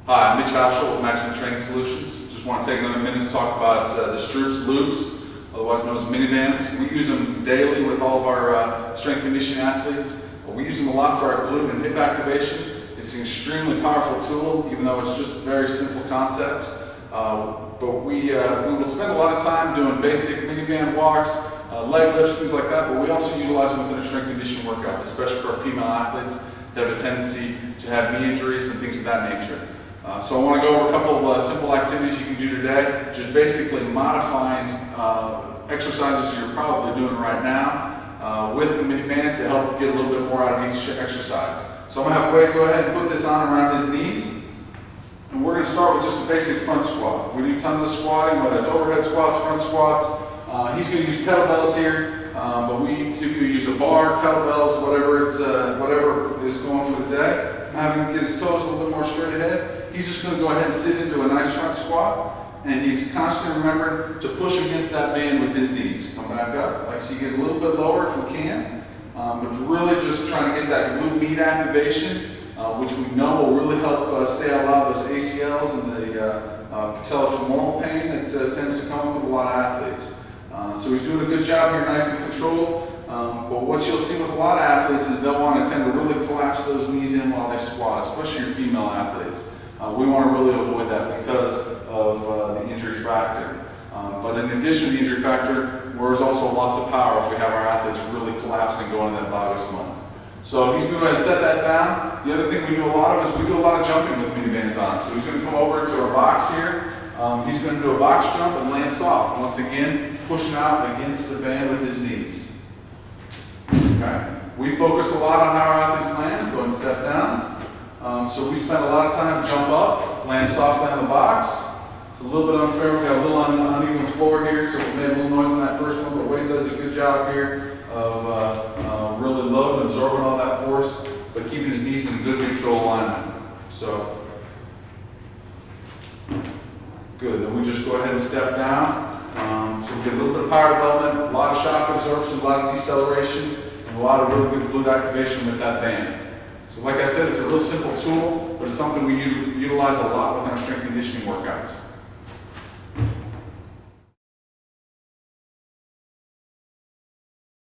Hi, I'm Mitch Hauschel with Maximum Training Solutions. Just want to take another minute to talk about the strips loops, otherwise known as mini bands. We use them daily with all of our strength conditioning athletes. We use them a lot for our glute and hip activation. It's an extremely powerful tool, even though it's just a very simple concept. But we will spend a lot of time doing basic mini band walks, leg lifts, things like that, but we also utilize them within our strength conditioning workouts, especially for our female athletes that have a tendency to have knee injuries and things of that nature. So I want to go over a couple of simple activities you can do today, just basically modifying exercises you're probably doing right now with the mini band to help get a little bit more out of each exercise. So I'm going to have Wade go ahead and put this on around his knees. And we're going to start with just a basic front squat. We do tons of squatting, whether it's overhead squats, front squats. He's going to use kettlebells here, but we typically use a bar, kettlebells, whatever is going for the day. Having him get his toes a little bit more straight ahead. He's just going to go ahead and sit into a nice front squat, and he's constantly remembering to push against that band with his knees. Come back up. Like so you get a little bit lower if we can, but really just trying to get that glute med activation, which we know will really help stay out a lot of those ACLs and the patellofemoral pain that tends to come up with a lot of athletes. So he's doing a good job here, nice and controlled. But what you'll see with a lot of athletes is they'll want to tend to really collapse those knees in while they squat, especially your female athletes. We want to really avoid that because of the injury factor. But in addition to the injury factor, there's also a loss of power if we have our athletes really collapsing going into that vagus moment. So he's going to go ahead and set that down. The other thing we do a lot of is we do a lot of jumping with mini bands on. So he's going to come over to our box here. He's going to do a box jump and land soft. Once again, pushing out against the band with his knees. Okay. We focus a lot on how our athletes land. Go ahead and step down. So we spend a lot of time jump up, land softly on the box. It's a little bit unfair. We got a little uneven floor here, so we made a little noise on that first one, but Wade does a good job here of really loading, absorbing all that force, but keeping his knees in good neutral alignment. So, good. Then we just go ahead and step down. So we get a little bit of power development, a lot of shock absorption, a lot of deceleration, and a lot of really good glute activation with that band. So like I said, it's a real simple tool, but it's something we utilize a lot with our strength conditioning workouts.